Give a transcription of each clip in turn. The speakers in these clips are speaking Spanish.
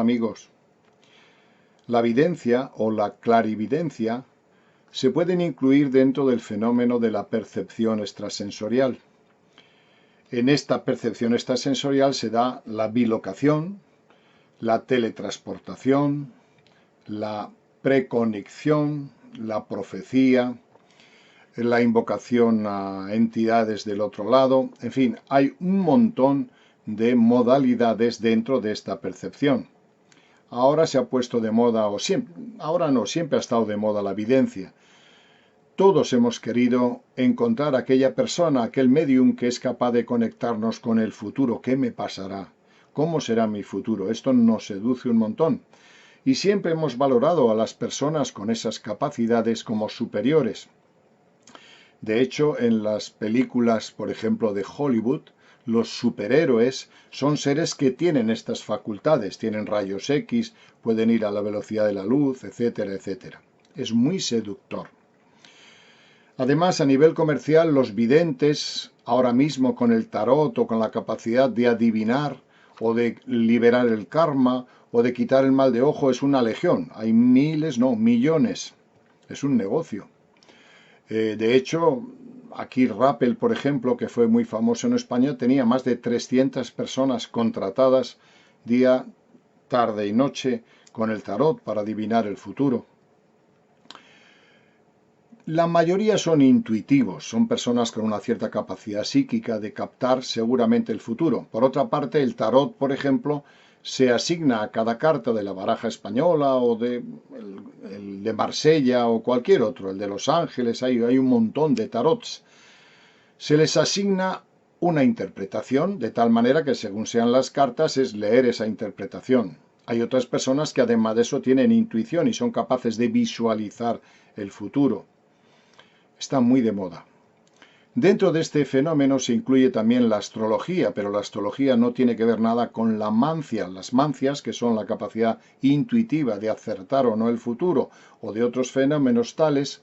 Hola amigos. La videncia o la clarividencia se pueden incluir dentro del fenómeno de la percepción extrasensorial. En esta percepción extrasensorial se da la bilocación, la teletransportación, la preconexión, la profecía, la invocación a entidades del otro lado, en fin, hay un montón de modalidades dentro de esta percepción. Ahora se ha puesto de moda, o siempre, ahora no, siempre ha estado de moda la videncia. Todos hemos querido encontrar aquella persona, aquel medium que es capaz de conectarnos con el futuro. ¿Qué me pasará? ¿Cómo será mi futuro? Esto nos seduce un montón. Y siempre hemos valorado a las personas con esas capacidades como superiores. De hecho, en las películas, por ejemplo, de Hollywood, los superhéroes son seres que tienen estas facultades, tienen rayos X, pueden ir a la velocidad de la luz, etcétera, etcétera. Es muy seductor. Además, a nivel comercial, los videntes, ahora mismo con el tarot o con la capacidad de adivinar o de liberar el karma o de quitar el mal de ojo, es una legión. Hay miles, no, millones. Es un negocio. De hecho, aquí Rappel, por ejemplo, que fue muy famoso en España, tenía más de 300 personas contratadas día, tarde y noche con el tarot para adivinar el futuro. La mayoría son intuitivos, son personas con una cierta capacidad psíquica de captar seguramente el futuro. Por otra parte, el tarot, por ejemplo, se asigna a cada carta de la baraja española o el de Marsella o cualquier otro, el de Los Ángeles, hay un montón de tarots. Se les asigna una interpretación, de tal manera que según sean las cartas es leer esa interpretación. Hay otras personas que además de eso tienen intuición y son capaces de visualizar el futuro. Está muy de moda. Dentro de este fenómeno se incluye también la astrología, pero la astrología no tiene que ver nada con la mancia. Las mancias, que son la capacidad intuitiva de acertar o no el futuro, o de otros fenómenos tales,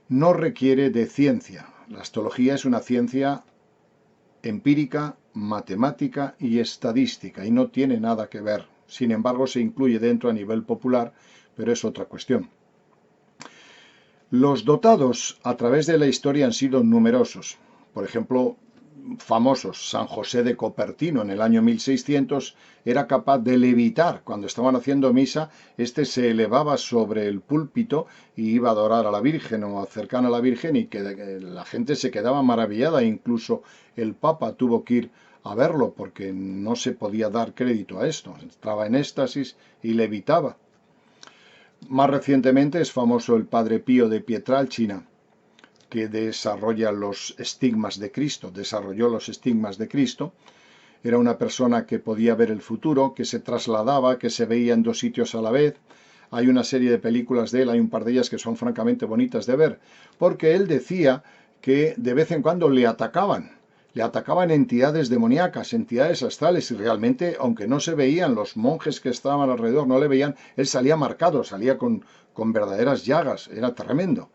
no requiere de ciencia. La astrología es una ciencia empírica, matemática y estadística, y no tiene nada que ver. Sin embargo, se incluye dentro a nivel popular, pero es otra cuestión. Los dotados a través de la historia han sido numerosos. Por ejemplo, famosos, San José de Copertino en el año 1600 era capaz de levitar. Cuando estaban haciendo misa, este se elevaba sobre el púlpito y iba a adorar a la Virgen o cercana a la Virgen, y que la gente se quedaba maravillada. Incluso el Papa tuvo que ir a verlo porque no se podía dar crédito a esto. Estaba en éxtasis y levitaba. Más recientemente es famoso el Padre Pío de Pietrelcina, que desarrolló los estigmas de Cristo. Era una persona que podía ver el futuro, que se trasladaba, que se veía en dos sitios a la vez. Hay una serie de películas de él, hay un par de ellas que son francamente bonitas de ver, porque él decía que de vez en cuando le atacaban entidades demoníacas, entidades astrales, y realmente, aunque no se veían, los monjes que estaban alrededor no le veían, él salía marcado, salía con verdaderas llagas, era tremendo.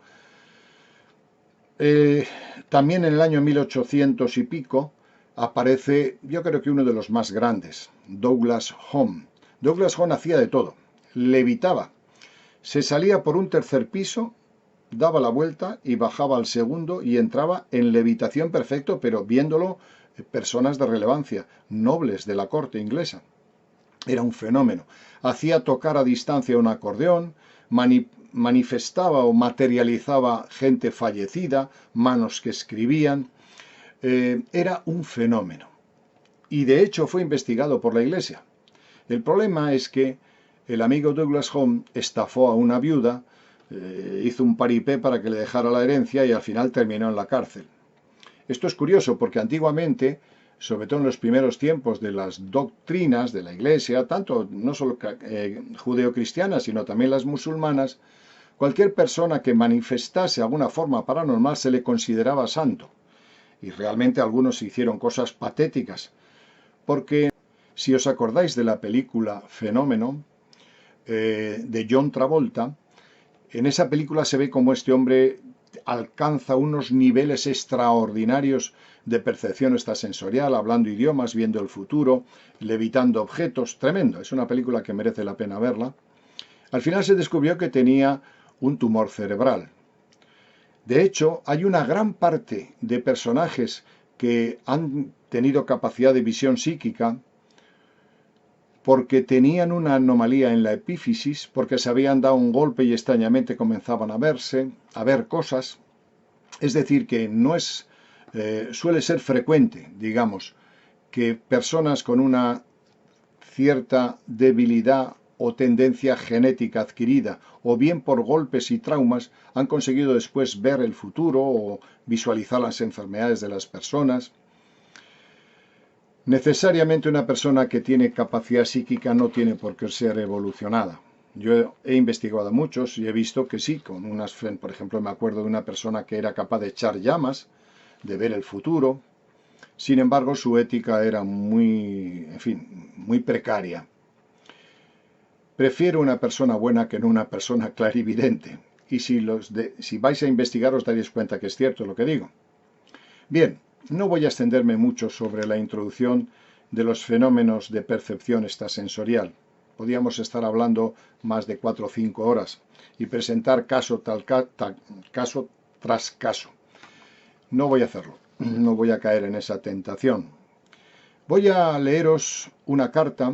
También en el año 1800 y pico aparece, yo creo que uno de los más grandes, Douglas Home. Douglas Home hacía de todo, levitaba, se salía por un tercer piso, daba la vuelta y bajaba al segundo y entraba en levitación perfecto, pero viéndolo personas de relevancia, nobles de la corte inglesa. Era un fenómeno. Hacía tocar a distancia un acordeón, manifestaba o materializaba gente fallecida, manos que escribían. Era un fenómeno. Y de hecho fue investigado por la Iglesia. El problema es que el amigo Douglas Home estafó a una viuda, hizo un paripé para que le dejara la herencia y al final terminó en la cárcel. Esto es curioso porque antiguamente, sobre todo en los primeros tiempos de las doctrinas de la Iglesia, tanto no solo judeocristianas, sino también las musulmanas, cualquier persona que manifestase alguna forma paranormal se le consideraba santo. Y realmente algunos hicieron cosas patéticas, porque si os acordáis de la película Fenómeno, de John Travolta, en esa película se ve como este hombre alcanza unos niveles extraordinarios de percepción extrasensorial, hablando idiomas, viendo el futuro, levitando objetos. Tremendo, es una película que merece la pena verla. Al final se descubrió que tenía un tumor cerebral. De hecho, hay una gran parte de personajes que han tenido capacidad de visión psíquica porque tenían una anomalía en la epífisis, porque se habían dado un golpe y extrañamente comenzaban a ver cosas. Es decir, que no es, suele ser frecuente, digamos, que personas con una cierta debilidad o tendencia genética adquirida, o bien por golpes y traumas, han conseguido después ver el futuro o visualizar las enfermedades de las personas. Necesariamente una persona que tiene capacidad psíquica no tiene por qué ser evolucionada. Yo he investigado a muchos y he visto que sí, con unas, por ejemplo, me acuerdo de una persona que era capaz de echar llamas, de ver el futuro. Sin embargo, su ética era muy, en fin, muy precaria. Prefiero una persona buena que no una persona clarividente. Y si vais a investigar os daréis cuenta que es cierto lo que digo. Bien, no voy a extenderme mucho sobre la introducción de los fenómenos de percepción extrasensorial. Podríamos estar hablando más de 4 o 5 horas y presentar caso tras caso. No voy a hacerlo, no voy a caer en esa tentación. Voy a leeros una carta.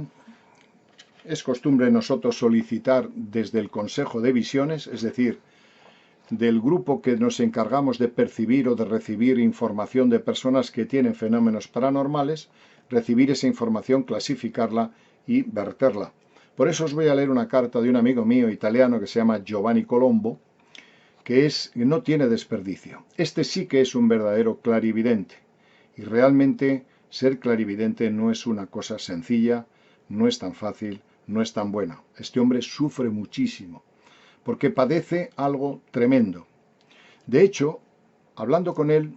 Es costumbre nosotros solicitar desde el Consejo de Visiones, es decir, del grupo que nos encargamos de percibir o de recibir información de personas que tienen fenómenos paranormales, recibir esa información, clasificarla y verterla. Por eso os voy a leer una carta de un amigo mío italiano que se llama Giovanni Colombo, que no tiene desperdicio. Este sí que es un verdadero clarividente. Y realmente ser clarividente no es una cosa sencilla, no es tan fácil, no es tan buena. Este hombre sufre muchísimo, porque padece algo tremendo. De hecho, hablando con él,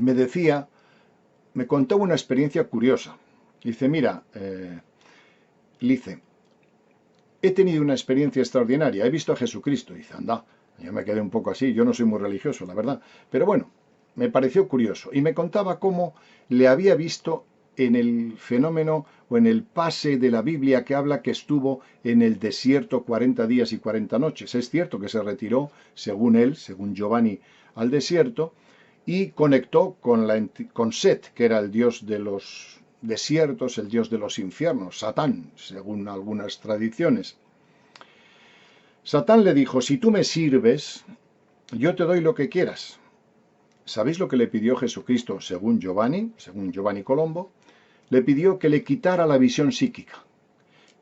me contó una experiencia curiosa. Dice, mira, Lice, he tenido una experiencia extraordinaria, he visto a Jesucristo. Dice, anda, yo me quedé un poco así, yo no soy muy religioso, la verdad. Pero bueno, me pareció curioso. Y me contaba cómo le había visto en el fenómeno o en el pase de la Biblia que habla que estuvo en el desierto 40 días y 40 noches. Es cierto que se retiró, según él, según Giovanni, al desierto y conectó con Set, que era el dios de los desiertos, el dios de los infiernos, Satán, según algunas tradiciones. Satán le dijo, si tú me sirves, yo te doy lo que quieras. ¿Sabéis lo que le pidió Jesucristo, según Giovanni Colombo? Le pidió que le quitara la visión psíquica,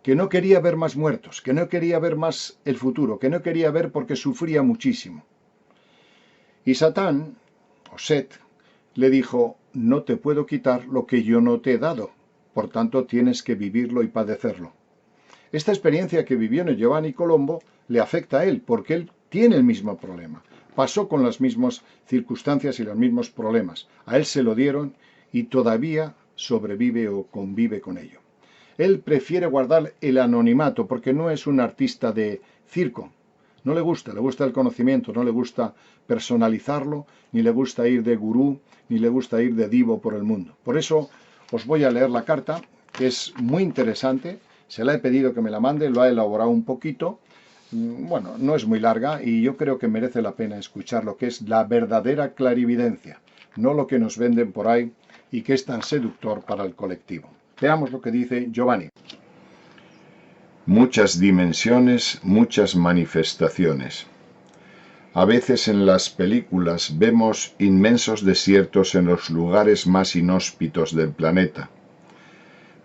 que no quería ver más muertos, que no quería ver más el futuro, que no quería ver porque sufría muchísimo. Y Satán, o Set, le dijo, no te puedo quitar lo que yo no te he dado, por tanto tienes que vivirlo y padecerlo. Esta experiencia que vivió en Giovanni Colombo le afecta a él, porque él tiene el mismo problema. Pasó con las mismas circunstancias y los mismos problemas. A él se lo dieron y todavía sobrevive o convive con ello. Él prefiere guardar el anonimato porque no es un artista de circo. No le gusta el conocimiento, no le gusta personalizarlo, ni le gusta ir de gurú, ni le gusta ir de divo por el mundo. Por eso os voy a leer la carta, que es muy interesante. Se la he pedido que me la mande, lo ha elaborado un poquito. Bueno, no es muy larga y yo creo que merece la pena escuchar lo que es la verdadera clarividencia, no lo que nos venden por ahí y que es tan seductor para el colectivo. Veamos lo que dice Giovanni. Muchas dimensiones, muchas manifestaciones. A veces en las películas vemos inmensos desiertos en los lugares más inhóspitos del planeta.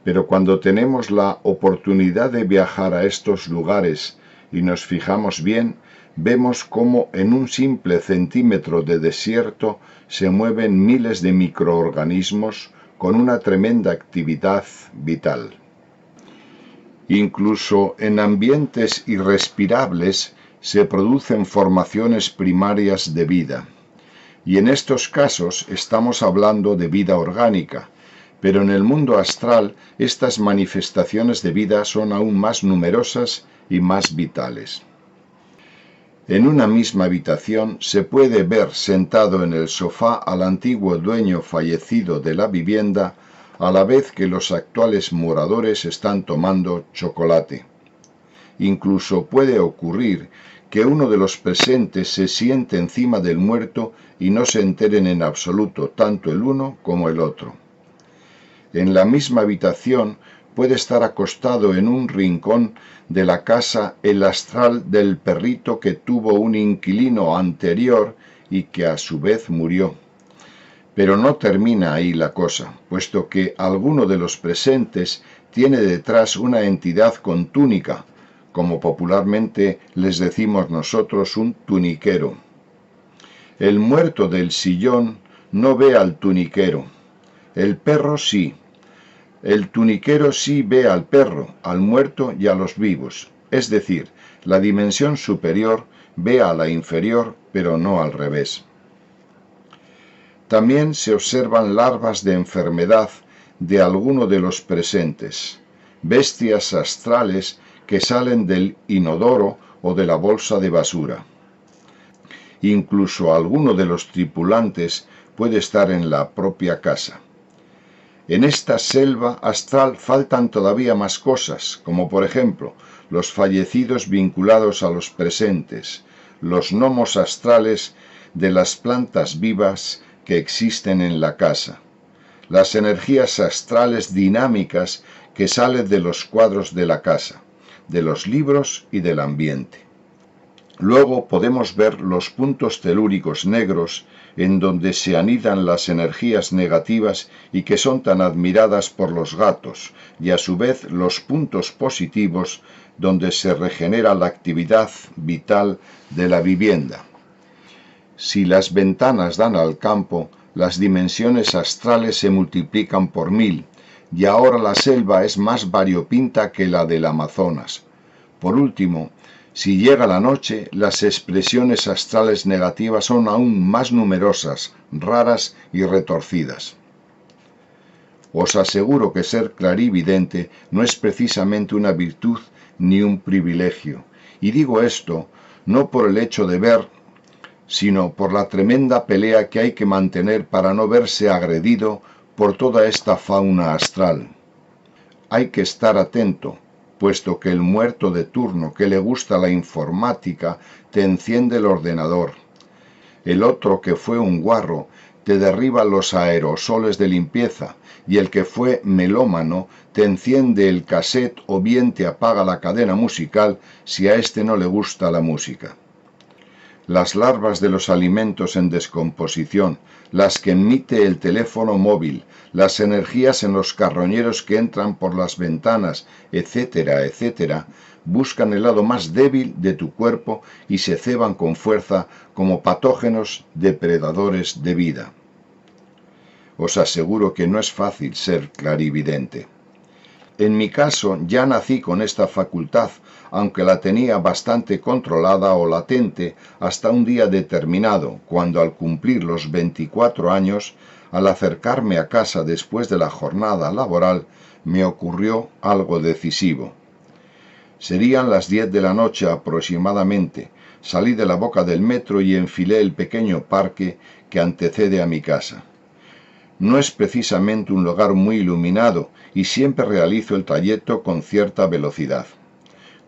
Pero cuando tenemos la oportunidad de viajar a estos lugares y nos fijamos bien, vemos cómo en un simple centímetro de desierto se mueven miles de microorganismos con una tremenda actividad vital. Incluso en ambientes irrespirables se producen formaciones primarias de vida. Y en estos casos estamos hablando de vida orgánica, pero en el mundo astral estas manifestaciones de vida son aún más numerosas y más vitales. En una misma habitación se puede ver sentado en el sofá al antiguo dueño fallecido de la vivienda, a la vez que los actuales moradores están tomando chocolate. Incluso puede ocurrir que uno de los presentes se siente encima del muerto y no se enteren en absoluto tanto el uno como el otro. En la misma habitación puede estar acostado en un rincón de la casa el astral del perrito que tuvo un inquilino anterior y que a su vez murió. Pero no termina ahí la cosa, puesto que alguno de los presentes tiene detrás una entidad con túnica, como popularmente les decimos nosotros, un tuniquero. El muerto del sillón no ve al tuniquero, el perro sí. El tuniquero sí ve al perro, al muerto y a los vivos, es decir, la dimensión superior ve a la inferior, pero no al revés. También se observan larvas de enfermedad de alguno de los presentes, bestias astrales que salen del inodoro o de la bolsa de basura. Incluso alguno de los tripulantes puede estar en la propia casa. En esta selva astral faltan todavía más cosas, como por ejemplo los fallecidos vinculados a los presentes, los gnomos astrales de las plantas vivas que existen en la casa, las energías astrales dinámicas que salen de los cuadros de la casa, de los libros y del ambiente. Luego podemos ver los puntos telúricos negros en donde se anidan las energías negativas y que son tan admiradas por los gatos, y a su vez los puntos positivos donde se regenera la actividad vital de la vivienda. Si las ventanas dan al campo, las dimensiones astrales se multiplican por 1000, y ahora la selva es más variopinta que la del Amazonas. Por último, si llega la noche, las expresiones astrales negativas son aún más numerosas, raras y retorcidas. Os aseguro que ser clarividente no es precisamente una virtud ni un privilegio, y digo esto no por el hecho de ver, sino por la tremenda pelea que hay que mantener para no verse agredido por toda esta fauna astral. Hay que estar atento, puesto que el muerto de turno que le gusta la informática te enciende el ordenador. El otro que fue un guarro te derriba los aerosoles de limpieza, y el que fue melómano te enciende el cassette o bien te apaga la cadena musical si a este no le gusta la música. Las larvas de los alimentos en descomposición, las que emite el teléfono móvil, las energías en los carroñeros que entran por las ventanas, etcétera, etcétera, buscan el lado más débil de tu cuerpo y se ceban con fuerza como patógenos depredadores de vida. Os aseguro que no es fácil ser clarividente. En mi caso ya nací con esta facultad, aunque la tenía bastante controlada o latente hasta un día determinado, cuando al cumplir los 24 años, al acercarme a casa después de la jornada laboral, me ocurrió algo decisivo. Serían las 10 de la noche aproximadamente, salí de la boca del metro y enfilé el pequeño parque que antecede a mi casa. No es precisamente un lugar muy iluminado y siempre realizo el trayecto con cierta velocidad.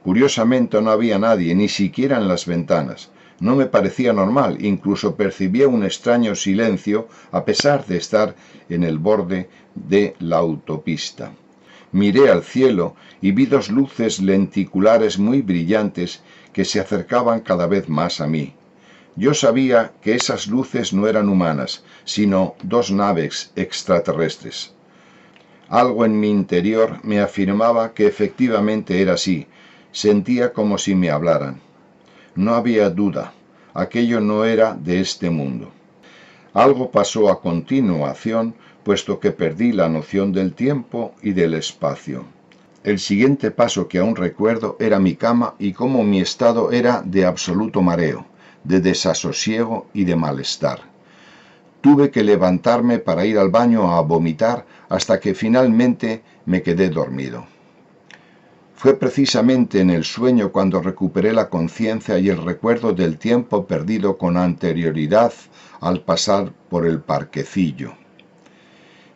Curiosamente no había nadie, ni siquiera en las ventanas. No me parecía normal, incluso percibía un extraño silencio a pesar de estar en el borde de la autopista. Miré al cielo y vi dos luces lenticulares muy brillantes que se acercaban cada vez más a mí. Yo sabía que esas luces no eran humanas, sino dos naves extraterrestres. Algo en mi interior me afirmaba que efectivamente era así. Sentía como si me hablaran. No había duda, aquello no era de este mundo. Algo pasó a continuación, puesto que perdí la noción del tiempo y del espacio. El siguiente paso que aún recuerdo era mi cama y cómo mi estado era de absoluto mareo, de desasosiego y de malestar. Tuve que levantarme para ir al baño a vomitar hasta que finalmente me quedé dormido. Fue precisamente en el sueño cuando recuperé la conciencia y el recuerdo del tiempo perdido con anterioridad al pasar por el parquecillo.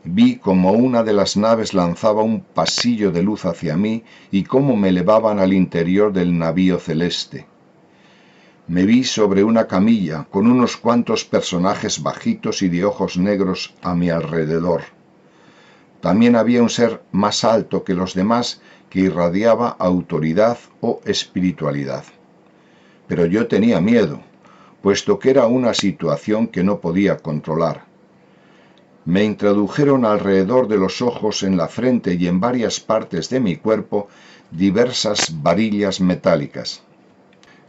Vi como una de las naves lanzaba un pasillo de luz hacia mí y cómo me elevaban al interior del navío celeste. Me vi sobre una camilla con unos cuantos personajes bajitos y de ojos negros a mi alrededor. También había un ser más alto que los demás que irradiaba autoridad o espiritualidad. Pero yo tenía miedo, puesto que era una situación que no podía controlar. Me introdujeron alrededor de los ojos, en la frente y en varias partes de mi cuerpo diversas varillas metálicas.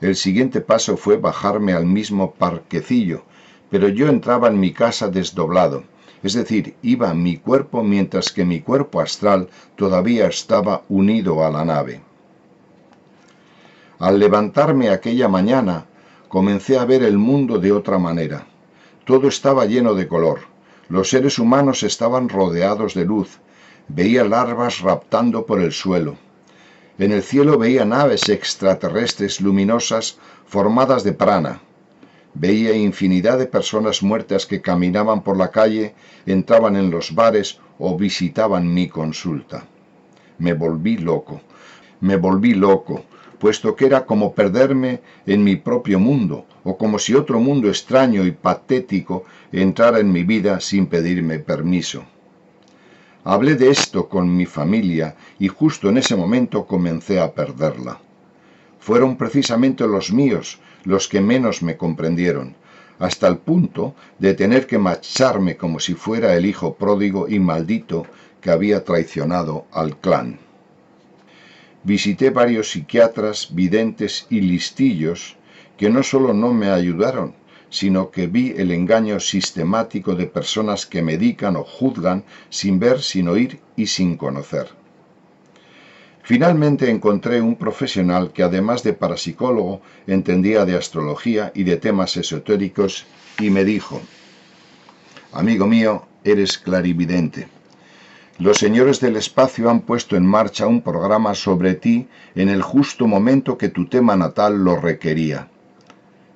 El siguiente paso fue bajarme al mismo parquecillo, pero yo entraba en mi casa desdoblado, es decir, iba mi cuerpo mientras que mi cuerpo astral todavía estaba unido a la nave. Al levantarme aquella mañana, comencé a ver el mundo de otra manera. Todo estaba lleno de color. Los seres humanos estaban rodeados de luz. Veía larvas raptando por el suelo. En el cielo veía naves extraterrestres luminosas formadas de prana. Veía infinidad de personas muertas que caminaban por la calle, entraban en los bares o visitaban mi consulta. Me volví loco, puesto que era como perderme en mi propio mundo, o como si otro mundo extraño y patético entrara en mi vida sin pedirme permiso. Hablé de esto con mi familia y justo en ese momento comencé a perderla. Fueron precisamente los míos los que menos me comprendieron, hasta el punto de tener que marcharme como si fuera el hijo pródigo y maldito que había traicionado al clan. Visité varios psiquiatras, videntes y listillos que no solo no me ayudaron, sino que vi el engaño sistemático de personas que medican o juzgan sin ver, sin oír y sin conocer. Finalmente encontré un profesional que, además de parapsicólogo, entendía de astrología y de temas esotéricos y me dijo: «Amigo mío, eres clarividente. Los señores del espacio han puesto en marcha un programa sobre ti en el justo momento que tu tema natal lo requería.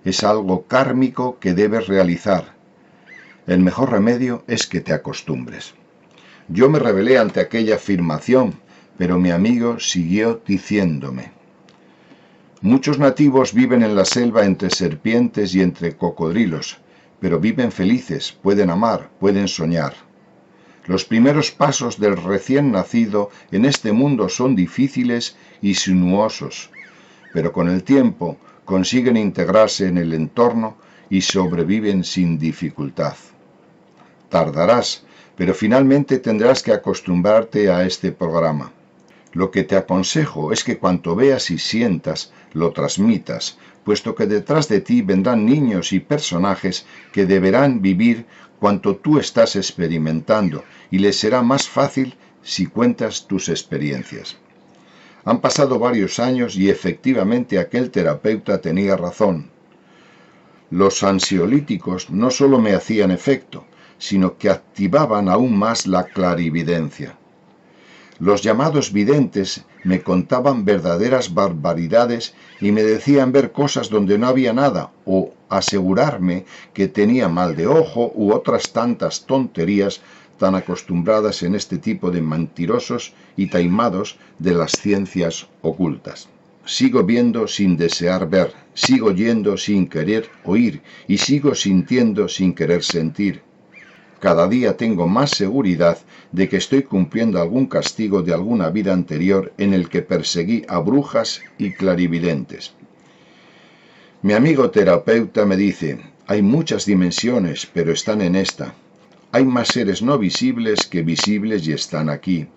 Es algo kármico que debes realizar. El mejor remedio es que te acostumbres». Yo me rebelé ante aquella afirmación, pero mi amigo siguió diciéndome: «Muchos nativos viven en la selva entre serpientes y entre cocodrilos, pero viven felices, pueden amar, pueden soñar. Los primeros pasos del recién nacido en este mundo son difíciles y sinuosos, pero con el tiempo consiguen integrarse en el entorno y sobreviven sin dificultad. Tardarás, pero finalmente tendrás que acostumbrarte a este programa. Lo que te aconsejo es que cuanto veas y sientas, lo transmitas, puesto que detrás de ti vendrán niños y personajes que deberán vivir cuanto tú estás experimentando, y les será más fácil si cuentas tus experiencias». Han pasado varios años y efectivamente aquel terapeuta tenía razón. Los ansiolíticos no solo me hacían efecto, sino que activaban aún más la clarividencia. Los llamados videntes me contaban verdaderas barbaridades y me decían ver cosas donde no había nada, o asegurarme que tenía mal de ojo u otras tantas tonterías tan acostumbradas en este tipo de mentirosos y taimados de las ciencias ocultas. Sigo viendo sin desear ver, sigo oyendo sin querer oír y sigo sintiendo sin querer sentir. Cada día tengo más seguridad de que estoy cumpliendo algún castigo de alguna vida anterior en el que perseguí a brujas y clarividentes. Mi amigo terapeuta me dice: «Hay muchas dimensiones, pero están en esta. Hay más seres no visibles que visibles y están aquí.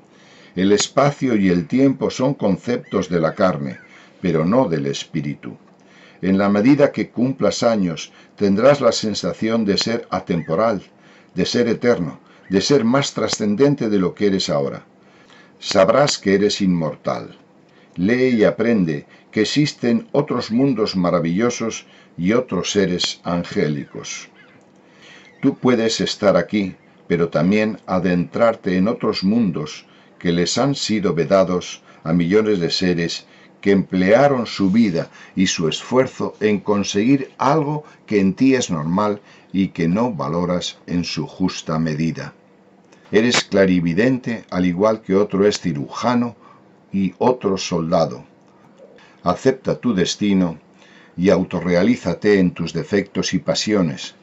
El espacio y el tiempo son conceptos de la carne, pero no del espíritu. En la medida que cumplas años, tendrás la sensación de ser atemporal, de ser eterno, de ser más trascendente de lo que eres ahora. Sabrás que eres inmortal. Lee y aprende que existen otros mundos maravillosos y otros seres angélicos. Tú puedes estar aquí, pero también adentrarte en otros mundos que les han sido vedados a millones de seres que emplearon su vida y su esfuerzo en conseguir algo que en ti es normal y que no valoras en su justa medida. Eres clarividente al igual que otro es cirujano y otro soldado. Acepta tu destino y autorrealízate en tus defectos y pasiones,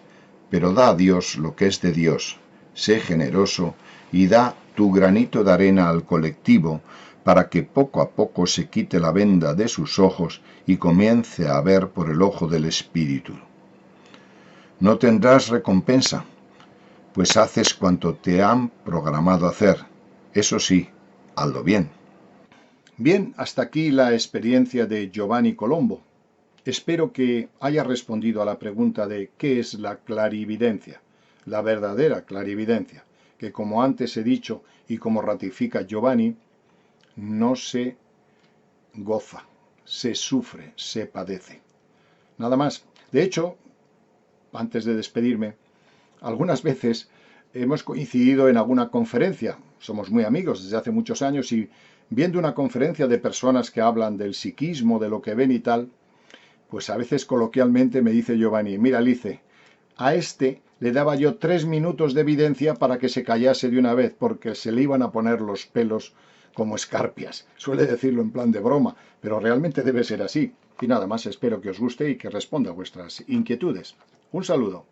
pero da a Dios lo que es de Dios. Sé generoso y da tu granito de arena al colectivo para que poco a poco se quite la venda de sus ojos y comience a ver por el ojo del Espíritu. No tendrás recompensa, pues haces cuanto te han programado hacer. Eso sí, hazlo bien. Bien, hasta aquí la experiencia de Giovanni Colombo. Espero que haya respondido a la pregunta de ¿qué es la clarividencia? La verdadera clarividencia, que como antes he dicho y como ratifica Giovanni, no se goza, se sufre, se padece. Nada más. De hecho, antes de despedirme, algunas veces hemos coincidido en alguna conferencia. Somos muy amigos desde hace muchos años y viendo una conferencia de personas que hablan del psiquismo, de lo que ven y tal, pues a veces coloquialmente me dice Giovanni, mira Lice, a este le daba yo 3 minutos de evidencia para que se callase de una vez, porque se le iban a poner los pelos como escarpias. Suele decirlo en plan de broma, pero realmente debe ser así. Y nada más, espero que os guste y que responda a vuestras inquietudes. Un saludo.